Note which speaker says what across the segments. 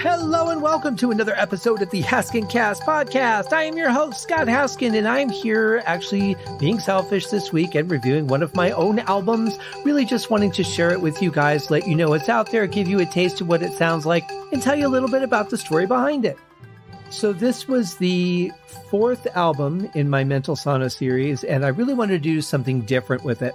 Speaker 1: Hello and welcome to another episode of the HaskinCast Podcast. I am your host, Scott Haskin, and I'm here actually being selfish this week and reviewing one of my own albums, really just wanting to share it with you guys, let you know it's out there, give you a taste of what it sounds like, and tell you a little bit about the story behind it. So this was the fourth album in my Mental Sauna series, and I really wanted to do something different with it.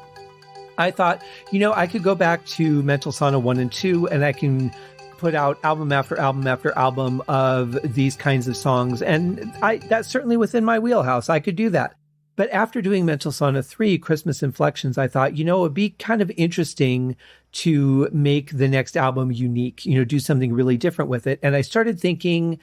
Speaker 1: I thought, I could go back to Mental Sauna 1 and 2, and I can put out album after album after album of these kinds of songs. And that's certainly within my wheelhouse. I could do that. But after doing Mental Sauna 3, Christmas Inflections, I thought, it would be kind of interesting to make the next album unique, do something really different with it. And I started thinking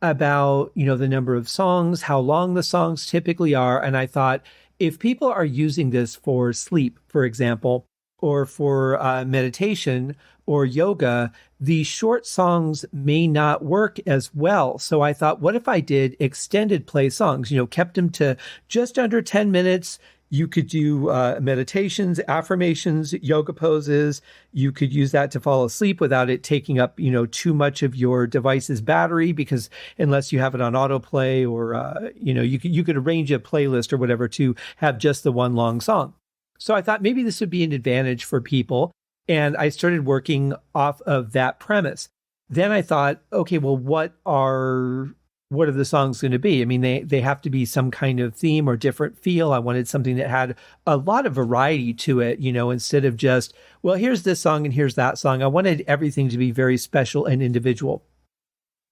Speaker 1: about, the number of songs, how long the songs typically are. And I thought, if people are using this for sleep, for example, or for meditation or yoga, the short songs may not work as well. So I thought, what if I did extended play songs, kept them to just under 10 minutes. You could do meditations, affirmations, yoga poses. You could use that to fall asleep without it taking up, too much of your device's battery, because unless you have it on autoplay or, you could arrange a playlist or whatever to have just the one long song. So I thought maybe this would be an advantage for people. And I started working off of that premise. Then I thought, okay, well, what are the songs going to be? I mean, they have to be some kind of theme or different feel. I wanted something that had a lot of variety to it, instead of just, well, here's this song and here's that song. I wanted everything to be very special and individual.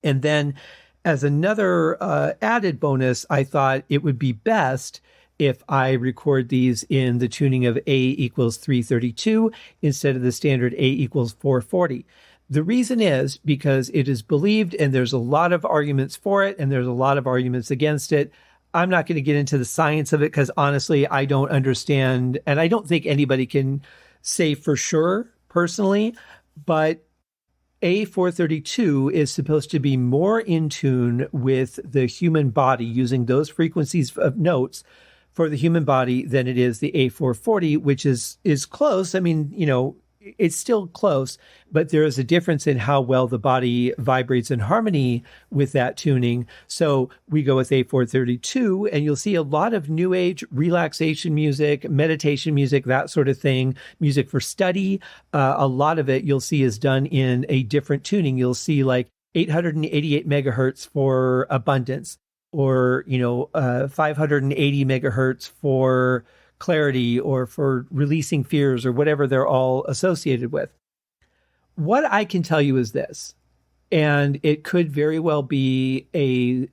Speaker 1: And then as another added bonus, I thought it would be best if I record these in the tuning of A equals 332 instead of the standard A equals 440. The reason is because it is believed, and there's a lot of arguments for it, and there's a lot of arguments against it. I'm not going to get into the science of it because honestly, I don't understand, and I don't think anybody can say for sure personally, but A432 is supposed to be more in tune with the human body using those frequencies of notes for the human body than it is the A440, which is close. I mean, it's still close, but there is a difference in how well the body vibrates in harmony with that tuning. So we go with A432, and you'll see a lot of new age relaxation music, meditation music, that sort of thing, music for study. A lot of it you'll see is done in a different tuning. You'll see like 888 megahertz for abundance, or 580 megahertz for clarity, or for releasing fears, or whatever they're all associated with. What I can tell you is this, and it could very well be a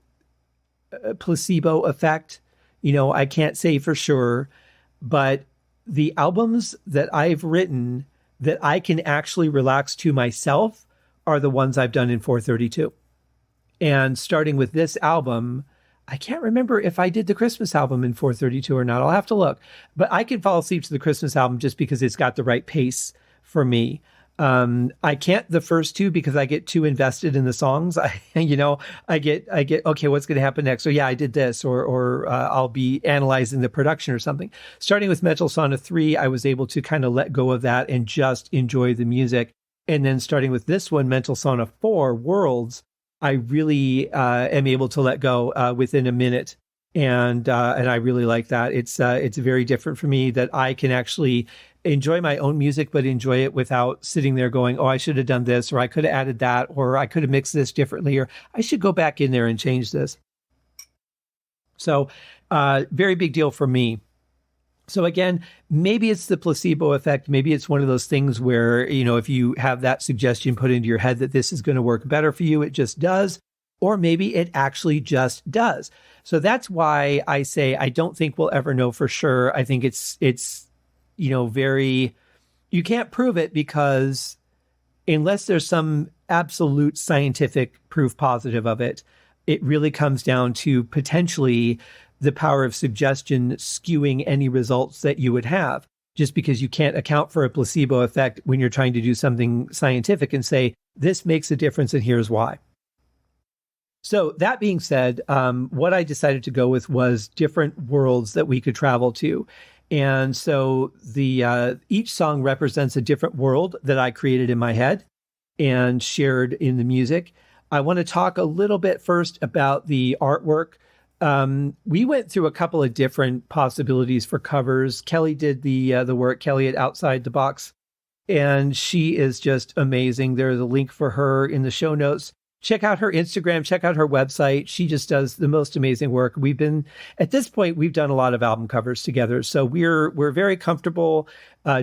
Speaker 1: placebo effect. I can't say for sure, but the albums that I've written that I can actually relax to myself are the ones I've done in 432. And starting with this album, I can't remember if I did the Christmas album in 432 or not. I'll have to look. But I can fall asleep to the Christmas album just because it's got the right pace for me. I can't the first two because I get too invested in the songs. I get, okay, what's going to happen next? So yeah, I did this, or I'll be analyzing the production or something. Starting with Mental Sauna 3, I was able to kind of let go of that and just enjoy the music. And then starting with this one, Mental Sauna 4, Worlds, I really am able to let go within a minute, and I really like that. It's very different for me that I can actually enjoy my own music, but enjoy it without sitting there going, oh, I should have done this, or I could have added that, or I could have mixed this differently, or I should go back in there and change this. So very big deal for me. So again, maybe it's the placebo effect. Maybe it's one of those things where, if you have that suggestion put into your head that this is going to work better for you, it just does. Or maybe it actually just does. So that's why I say I don't think we'll ever know for sure. I think it's you can't prove it, because unless there's some absolute scientific proof positive of it, it really comes down to potentially the power of suggestion skewing any results that you would have, just because you can't account for a placebo effect when you're trying to do something scientific and say, this makes a difference and here's why. So that being said, what I decided to go with was different worlds that we could travel to. And so each song represents a different world that I created in my head and shared in the music. I want to talk a little bit first about the artwork. We went through a couple of different possibilities for covers. Kelly did the work, Kelly at Outside the Box, and she is just amazing. There's a link for her in the show notes. Check out her Instagram, check out her website. She just does the most amazing work. At this point, we've done a lot of album covers together. So we're very comfortable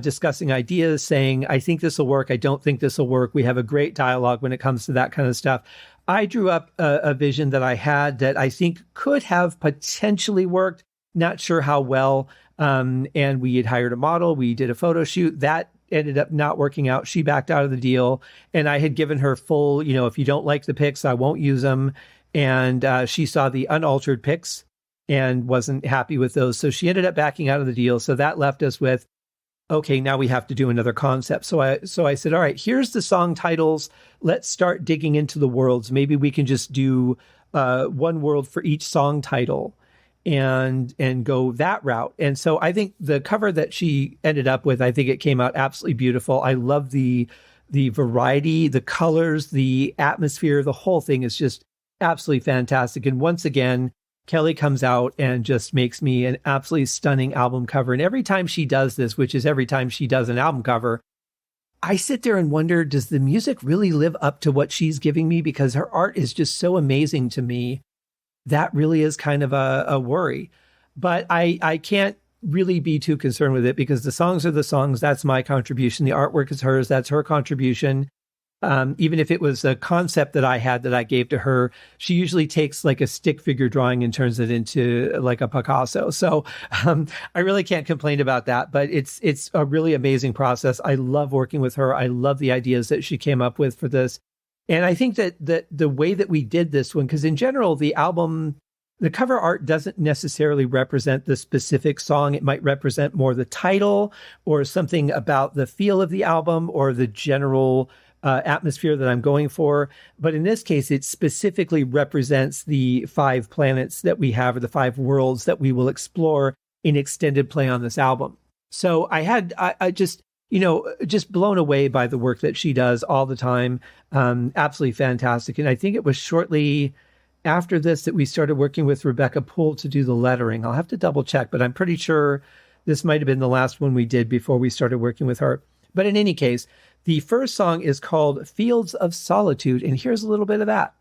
Speaker 1: discussing ideas, saying, I think this will work. I don't think this will work. We have a great dialogue when it comes to that kind of stuff. I drew up a vision that I had that I think could have potentially worked. Not sure how well. And we had hired a model. We did a photo shoot. That ended up not working out. She backed out of the deal, and I had given her full, if you don't like the pics, I won't use them. And she saw the unaltered pics and wasn't happy with those. So she ended up backing out of the deal. So that left us with, okay, now we have to do another concept. So I said, all right, here's the song titles. Let's start digging into the worlds. Maybe we can just do one world for each song title and go that route. And so I think the cover that she ended up with, I think it came out absolutely beautiful. I love the variety, the colors, the atmosphere, the whole thing is just absolutely fantastic. And once again, Kelly comes out and just makes me an absolutely stunning album cover. And every time she does this, which is every time she does an album cover, I sit there and wonder, does the music really live up to what she's giving me? Because her art is just so amazing to me. That really is kind of a worry. But I can't really be too concerned with it because the songs are the songs. That's my contribution. The artwork is hers. That's her contribution. Even if it was a concept that I had that I gave to her, she usually takes like a stick figure drawing and turns it into like a Picasso. So I really can't complain about that, but it's a really amazing process. I love working with her. I love the ideas that she came up with for this. And I think that the way that we did this one, because in general, the cover art doesn't necessarily represent the specific song. It might represent more the title or something about the feel of the album or the general atmosphere that I'm going for. But in this case, it specifically represents the 5 planets that we have, or the 5 worlds that we will explore in extended play on this album. So I just blown away by the work that she does all the time. Absolutely fantastic. And I think it was shortly after this that we started working with Rebecca Poole to do the lettering. I'll have to double check, but I'm pretty sure this might have been the last one we did before we started working with her. But in any case, the first song is called Fields of Solitude, and here's a little bit of that.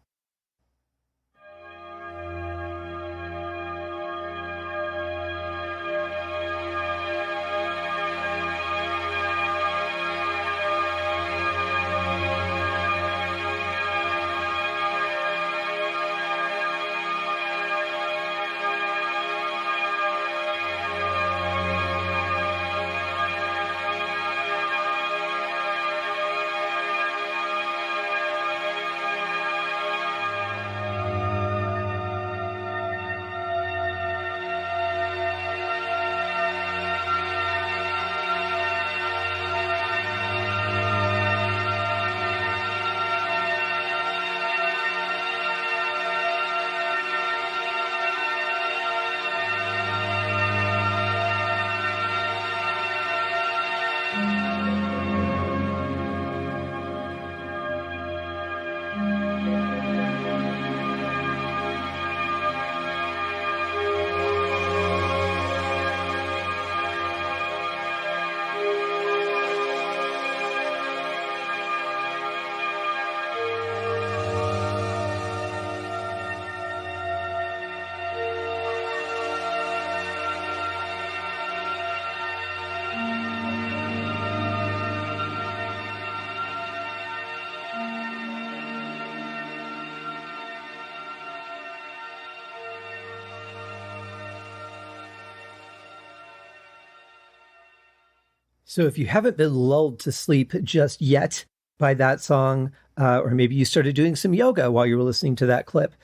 Speaker 1: So if you haven't been lulled to sleep just yet by that song, or maybe you started doing some yoga while you were listening to that clip,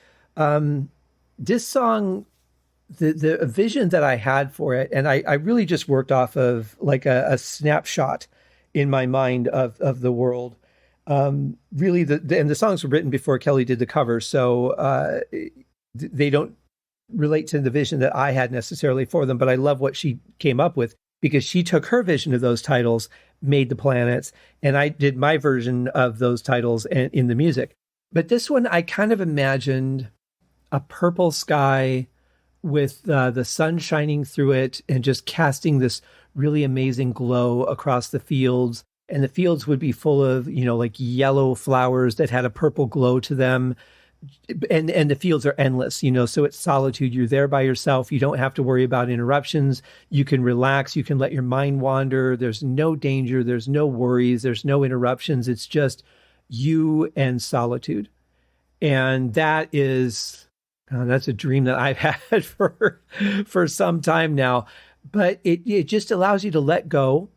Speaker 1: this song, the vision that I had for it, and I really just worked off of like a snapshot in my mind of the world. Really, and the songs were written before Kelly did the cover, so they don't relate to the vision that I had necessarily for them, but I love what she came up with, because she took her vision of those titles, made the planets, and I did my version of those titles in the music. But this one, I kind of imagined a purple sky with the sun shining through it and just casting this really amazing glow across the fields. And the fields would be full of, like yellow flowers that had a purple glow to them. And the fields are endless, so it's solitude. You're there by yourself. You don't have to worry about interruptions. You can relax. You can let your mind wander. There's no danger. There's no worries. There's no interruptions. It's just you and solitude. And that's a dream that I've had for some time now. But it just allows you to let go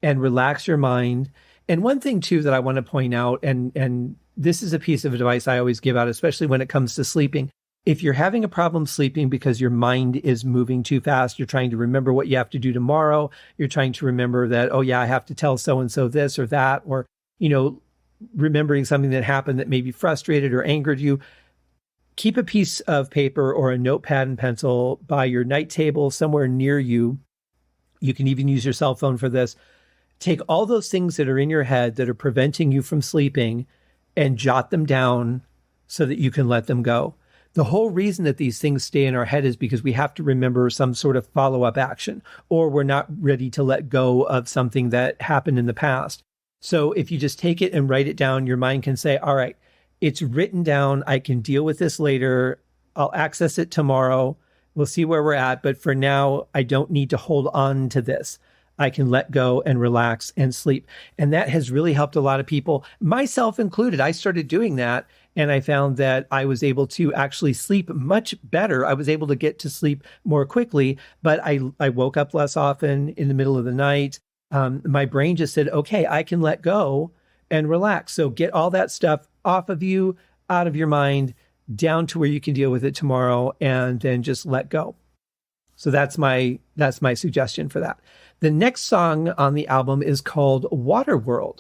Speaker 1: and relax your mind. And one thing too that I want to point out, and this is a piece of advice I always give out, especially when it comes to sleeping. If you're having a problem sleeping because your mind is moving too fast, you're trying to remember what you have to do tomorrow, you're trying to remember that, oh yeah, I have to tell so-and-so this or that, or, remembering something that happened that maybe frustrated or angered you, keep a piece of paper or a notepad and pencil by your night table somewhere near you. You can even use your cell phone for this. Take all those things that are in your head that are preventing you from sleeping and jot them down so that you can let them go. The whole reason that these things stay in our head is because we have to remember some sort of follow-up action, or we're not ready to let go of something that happened in the past. So if you just take it and write it down, your mind can say, all right, it's written down. I can deal with this later. I'll access it tomorrow. We'll see where we're at. But for now, I don't need to hold on to this. I can let go and relax and sleep. And that has really helped a lot of people, myself included. I started doing that and I found that I was able to actually sleep much better. I was able to get to sleep more quickly, but I woke up less often in the middle of the night. My brain just said, okay, I can let go and relax. So get all that stuff off of you, out of your mind, down to where you can deal with it tomorrow, and then just let go. So that's my suggestion for that. The next song on the album is called Waterworld.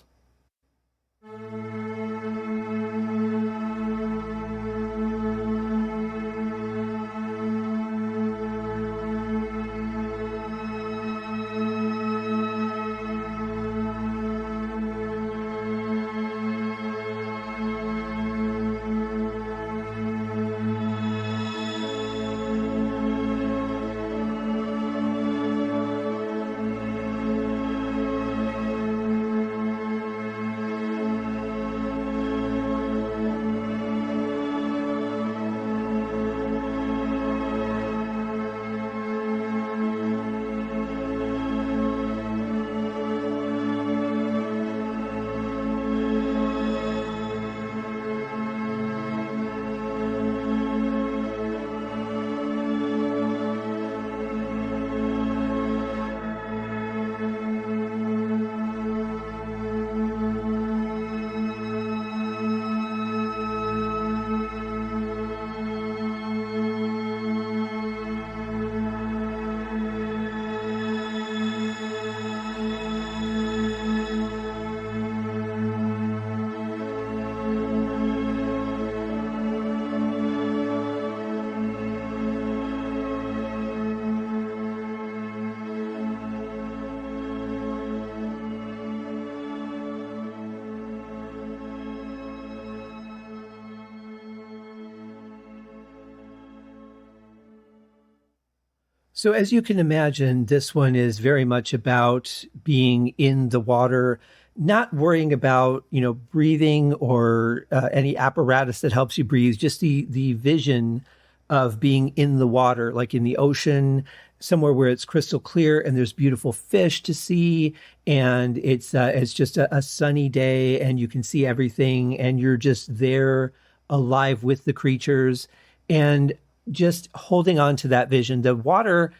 Speaker 1: So as you can imagine, this one is very much about being in the water, not worrying about, breathing or any apparatus that helps you breathe, just the vision of being in the water, like in the ocean, somewhere where it's crystal clear and there's beautiful fish to see. And it's just a sunny day and you can see everything and you're just there alive with the creatures. And just holding on to that vision. The water,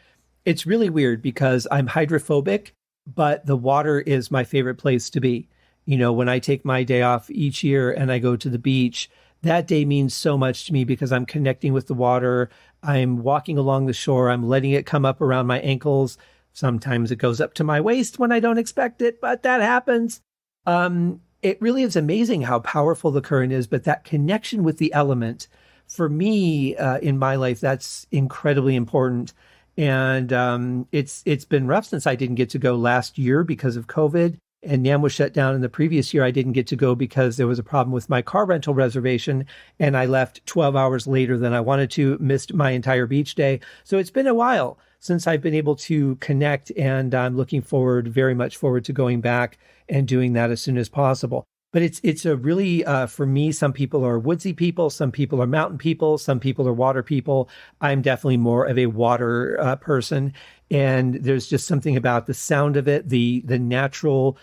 Speaker 1: it's really weird because I'm hydrophobic, but the water is my favorite place to be. When I take my day off each year and I go to the beach, that day means so much to me because I'm connecting with the water. I'm walking along the shore. I'm letting it come up around my ankles. Sometimes it goes up to my waist when I don't expect it, but that happens. It really is amazing how powerful the current is, but that connection with the element, for me, in my life, that's incredibly important. And it's been rough since I didn't get to go last year because of COVID. and NAMM was shut down. In the previous year, I didn't get to go because there was a problem with my car rental reservation, and I left 12 hours later than I wanted to, missed my entire beach day. So it's been a while since I've been able to connect, and I'm looking forward, very much forward to going back and doing that as soon as possible. But it's a really, for me, some people are woodsy people, some people are mountain people, some people are water people. I'm definitely more of a water person. And there's just something about the sound of it, the natural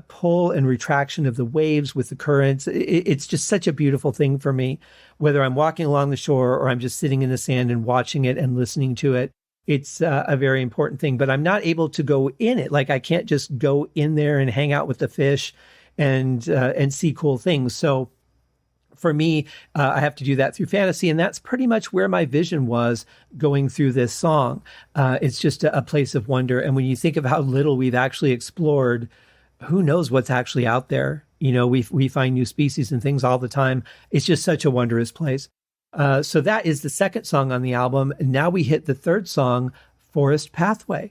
Speaker 1: pull and retraction of the waves with the currents. It's just such a beautiful thing for me, whether I'm walking along the shore or I'm just sitting in the sand and watching it and listening to it. It's a very important thing, but I'm not able to go in it. Like I can't just go in there and hang out with the fish and see cool things. So for me, I have to do that through fantasy, and that's pretty much where my vision was going through this song. It's just a place of wonder. And when you think of how little we've actually explored, who knows what's actually out there? You know, we find new species and things all the time. It's just such a wondrous place. So that is the second song on the album. Now we hit the third song, Forest Pathway.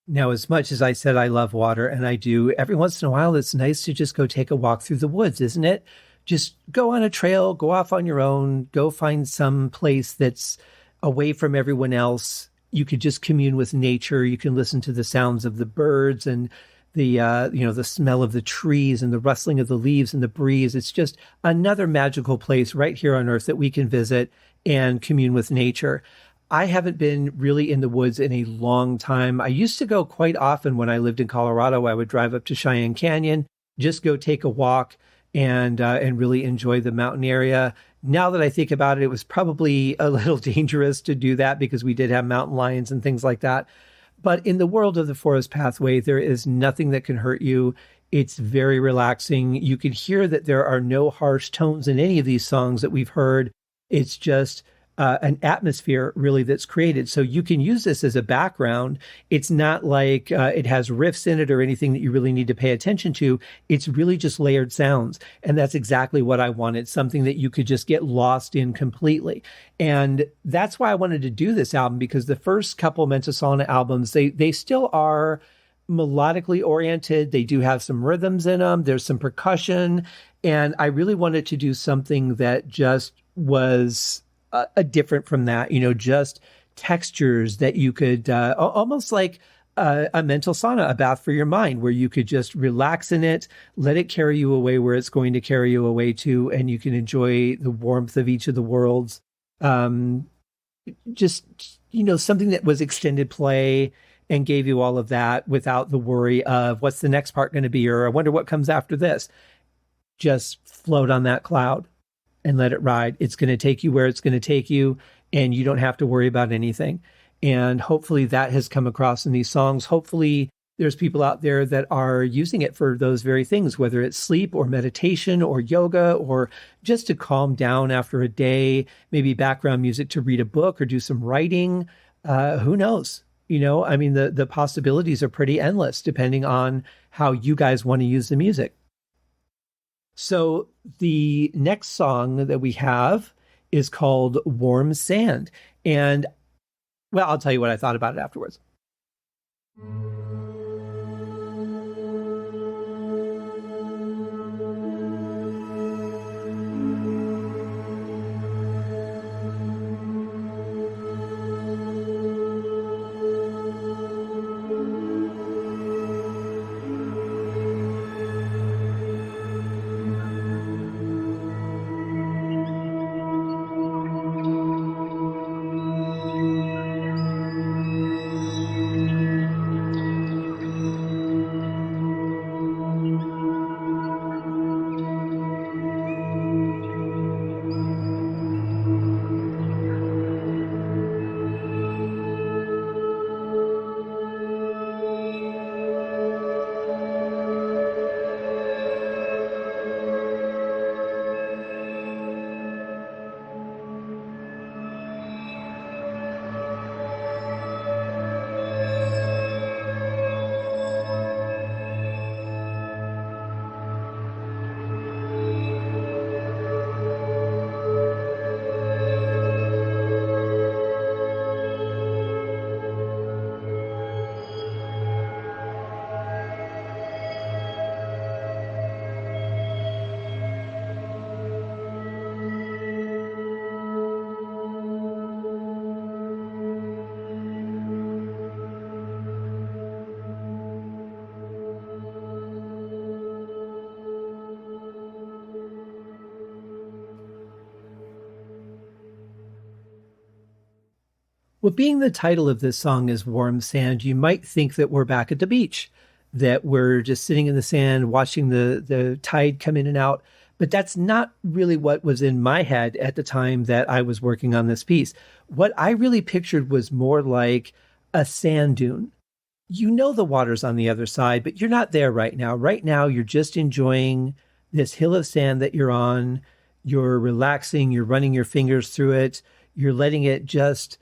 Speaker 1: Now, as much as I said I love water, and I do, every once in a while, it's nice to just go take a walk through the woods, isn't it? Just go on a trail, go off on your own, go find some place that's away from everyone else. You could just commune with nature. You can listen to the sounds of the birds and the smell of the trees and the rustling of the leaves and the breeze. It's just another magical place right here on Earth that we can visit and commune with nature. I haven't been really in the woods in a long time. I used to go quite often when I lived in Colorado. I would drive up to Cheyenne Canyon, just go take a walk and really enjoy the mountain area. Now that I think about it, it was probably a little dangerous to do that because we did have mountain lions and things like that. But in the world of the Forest Pathway, there is nothing that can hurt you. It's very relaxing. You can hear that there are no harsh tones in any of these songs that we've heard. It's just an atmosphere really that's created. So you can use this as a background. It's not like it has riffs in it or anything that you really need to pay attention to. It's really just layered sounds. And that's exactly what I wanted, something that you could just get lost in completely. And that's why I wanted to do this album, because the first couple Mental Sauna albums, they still are melodically oriented. They do have some rhythms in them. There's some percussion. And I really wanted to do something that just was different from that, just textures that you could almost like a mental sauna, a bath for your mind, where you could just relax in it, let it carry you away where it's going to carry you away to, and you can enjoy the warmth of each of the worlds. Just, something that was extended play and gave you all of that without the worry of what's the next part going to be, or I wonder what comes after this. Just float on that cloud and let it ride. It's going to take you where it's going to take you, and you don't have to worry about anything. And hopefully that has come across in these songs. Hopefully There's people out there that are using it for those very things, whether it's sleep or meditation or yoga or just to calm down after a day, maybe background music to read a book or do some writing. Who knows? I mean, the possibilities are pretty endless depending on how you guys want to use the music. So the next song that we have is called Warm Sand. And, well, I'll tell you what I thought about it afterwards. Well, being the title of this song is Warm Sand, you might think that we're back at the beach, that we're just sitting in the sand, watching the tide come in and out. But that's not really what was in my head at the time that I was working on this piece. What I really pictured was more like a sand dune. You know the water's on the other side, but you're not there right now. Right now, you're just enjoying this hill of sand that you're on. You're relaxing. You're running your fingers through it. You're letting it just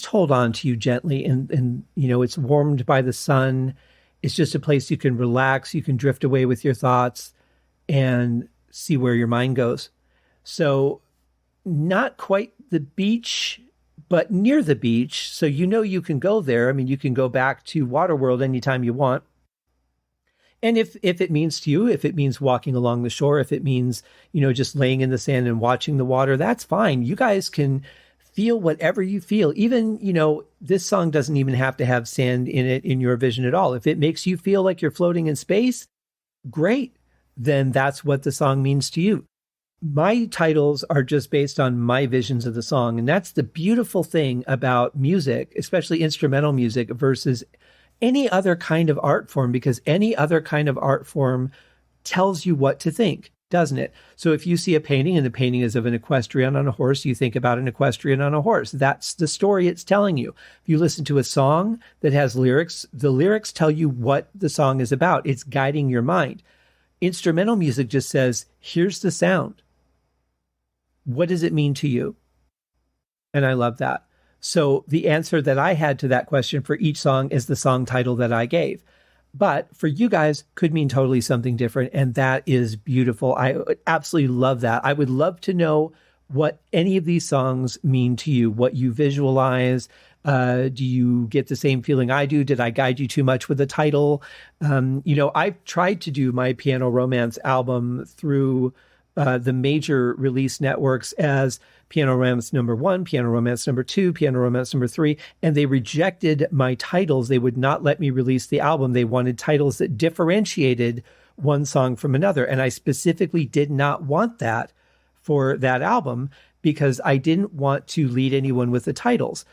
Speaker 1: hold on to you gently. And it's warmed by the sun. It's just a place you can relax. You can drift away with your thoughts and see where your mind goes. So not quite the beach, but near the beach. So you can go there. I mean, you can go back to Waterworld anytime you want. And if it means to you, if it means walking along the shore, if it means, just laying in the sand and watching the water, that's fine. You guys can feel whatever you feel. Even, this song doesn't even have to have sand in it in your vision at all. If it makes you feel like you're floating in space, great. Then that's what the song means to you. My titles are just based on my visions of the song. And that's the beautiful thing about music, especially instrumental music versus any other kind of art form, because any other kind of art form tells you what to think, doesn't it? So if you see a painting and the painting is of an equestrian on a horse, you think about an equestrian on a horse. That's the story it's telling you. If you listen to a song that has lyrics, the lyrics tell you what the song is about. It's guiding your mind. Instrumental music just says, here's the sound. What does it mean to you? And I love that. So the answer that I had to that question for each song is the song title that I gave. But for you guys, could mean totally something different. And that is beautiful. I absolutely love that. I would love to know what any of these songs mean to you, what you visualize. Do you get the same feeling I do? Did I guide you too much with the title? I've tried to do my piano romance album through the major release networks as Piano Romance #1, Piano Romance #2, Piano Romance #3, and they rejected my titles. They would not let me release the album. They wanted titles that differentiated one song from another. And I specifically did not want that for that album because I didn't want to lead anyone with the titles.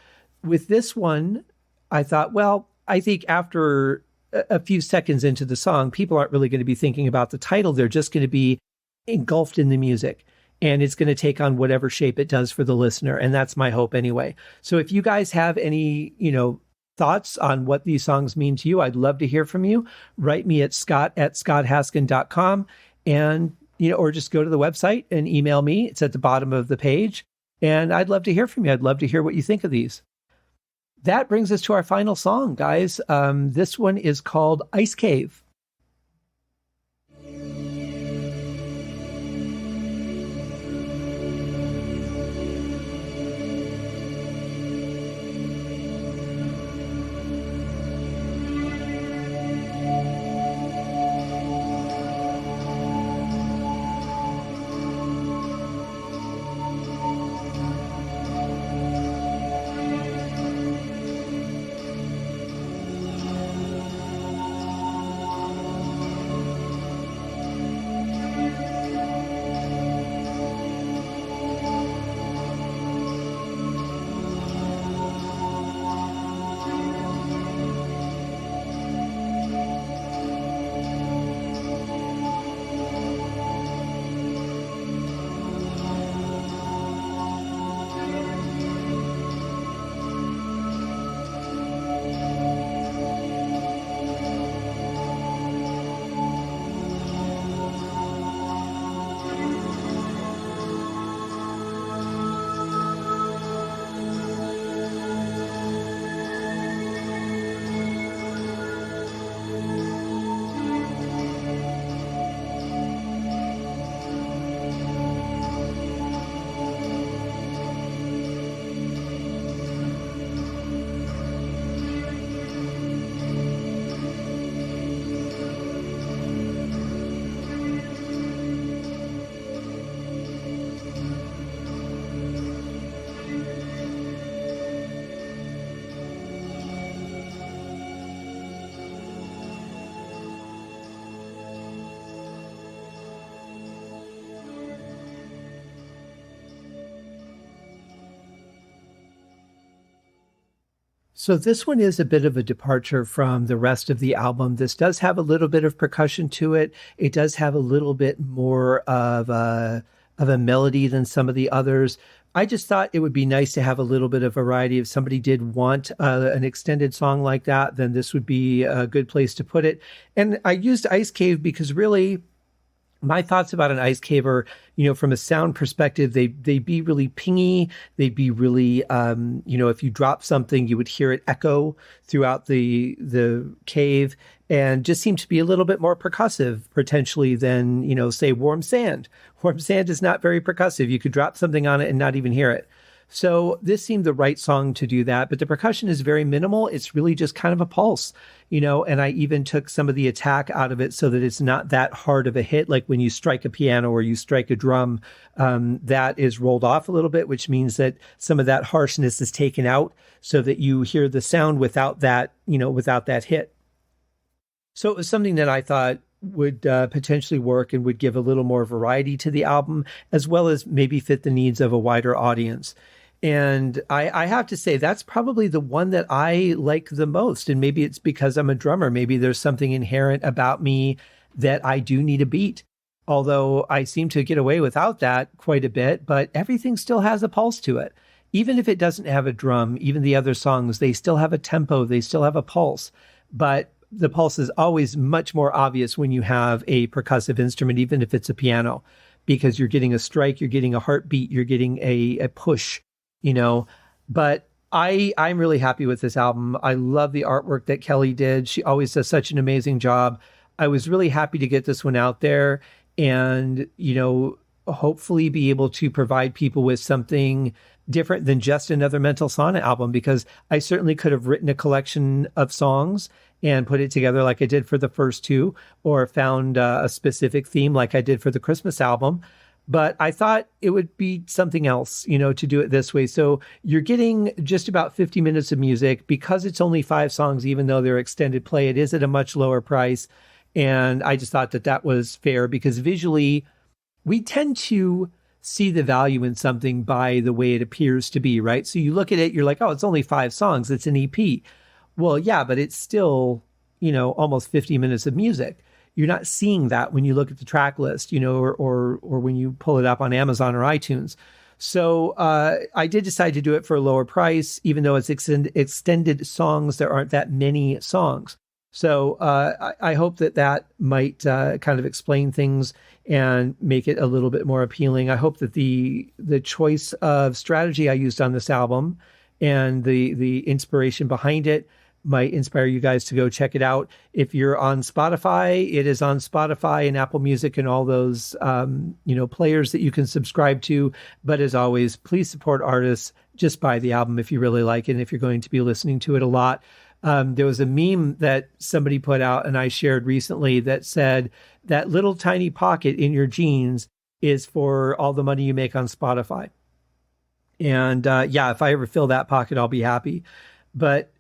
Speaker 1: With this one, I thought, well, I think after a few seconds into the song, people aren't really going to be thinking about the title. They're just going to be engulfed in the music, and it's going to take on whatever shape it does for the listener. And that's my hope anyway. So if you guys have any, thoughts on what these songs mean to you. I'd love to hear from you. Write me at scott@scotthaskin.com, and, or just go to the website and email me. It's at the bottom of the page. And I'd love to hear from you. I'd love to hear what you think of these. That brings us to our final song, guys. This one is called Ice Cave. So this one is a bit of a departure from the rest of the album. This does have a little bit of percussion to it. It does have a little bit more of a melody than some of the others. I just thought it would be nice to have a little bit of variety. If somebody did want an extended song like that, then this would be a good place to put it. And I used Ice Cave because really, my thoughts about an ice cave are, from a sound perspective, they'd be really pingy. They'd be really, if you drop something, you would hear it echo throughout the cave, and just seem to be a little bit more percussive potentially than, say, warm sand. Warm sand is not very percussive. You could drop something on it and not even hear it. So this seemed the right song to do that, but the percussion is very minimal. It's really just kind of a pulse, and I even took some of the attack out of it so that it's not that hard of a hit. Like when you strike a piano or you strike a drum, that is rolled off a little bit, which means that some of that harshness is taken out so that you hear the sound without that, without that hit. So it was something that I thought would potentially work and would give a little more variety to the album, as well as maybe fit the needs of a wider audience. And I have to say, that's probably the one that I like the most. And maybe it's because I'm a drummer. Maybe there's something inherent about me that I do need a beat. Although I seem to get away without that quite a bit, but everything still has a pulse to it. Even if it doesn't have a drum, even the other songs, they still have a tempo, they still have a pulse. But the pulse is always much more obvious when you have a percussive instrument, even if it's a piano, because you're getting a strike, you're getting a heartbeat, you're getting a push, But I'm really happy with this album. I love the artwork that Kelly did. She always does such an amazing job. I was really happy to get this one out there and, hopefully be able to provide people with something different than just another Mental Sauna album, because I certainly could have written a collection of songs and put it together like I did for the first two, or found a specific theme like I did for the Christmas album. But I thought it would be something else, to do it this way. So you're getting just about 50 minutes of music. Because it's only 5 songs, even though they're extended play, it is at a much lower price. And I just thought that was fair, because visually, we tend to see the value in something by the way it appears to be, right? So you look at it, you're like, oh, it's only 5 songs. It's an EP. Well, yeah, but it's still, almost 50 minutes of music. You're not seeing that when you look at the track list, or when you pull it up on Amazon or iTunes. So I did decide to do it for a lower price, even though it's extended songs. There aren't that many songs. So I hope that might kind of explain things and make it a little bit more appealing. I hope that the choice of strategy I used on this album and the inspiration behind it might inspire you guys to go check it out. If you're on Spotify, it is on Spotify and Apple Music and all those players that you can subscribe to. But as always, please support artists. Just buy the album if you really like it and if you're going to be listening to it a lot. There was a meme that somebody put out and I shared recently that said that little tiny pocket in your jeans is for all the money you make on Spotify. And if I ever fill that pocket, I'll be happy. But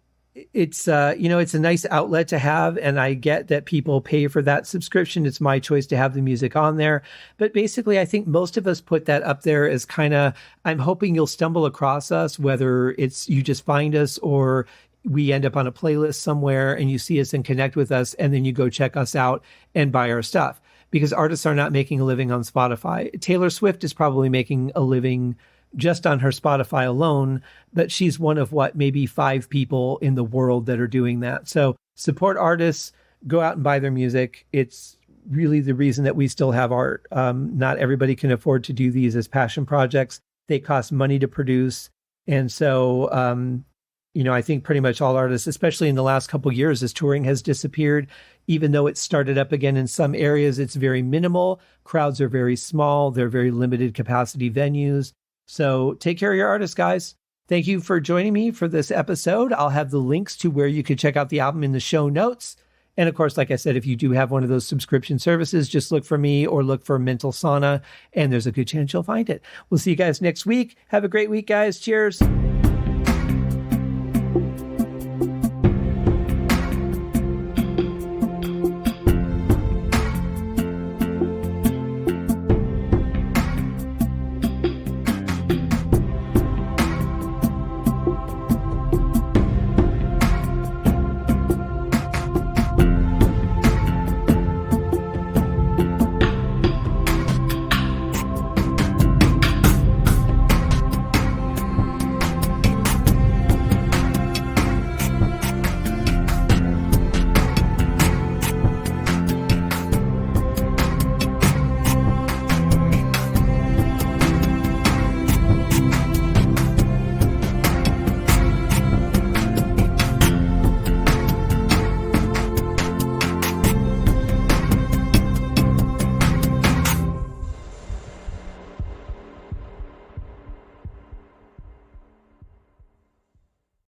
Speaker 1: it's it's a nice outlet to have. And I get that people pay for that subscription. It's my choice to have the music on there. But basically, I think most of us put that up there as kind of, I'm hoping you'll stumble across us, whether it's you just find us or we end up on a playlist somewhere and you see us and connect with us, and then you go check us out and buy our stuff, because artists are not making a living on Spotify. Taylor Swift is probably making a living just on her Spotify alone, but she's one of maybe 5 people in the world that are doing that. So support artists, go out and buy their music. It's really the reason that we still have art. Not everybody can afford to do these as passion projects. They cost money to produce. And so, I think pretty much all artists, especially in the last couple of years as touring has disappeared, even though it started up again in some areas, it's very minimal. Crowds are very small. They're very limited capacity venues. So take care of your artists, guys. Thank you for joining me for this episode. I'll have the links to where you can check out the album in the show notes. And of course, like I said, if you do have one of those subscription services, just look for me or look for Mental Sauna, and there's a good chance you'll find it. We'll see you guys next week. Have a great week, guys. Cheers.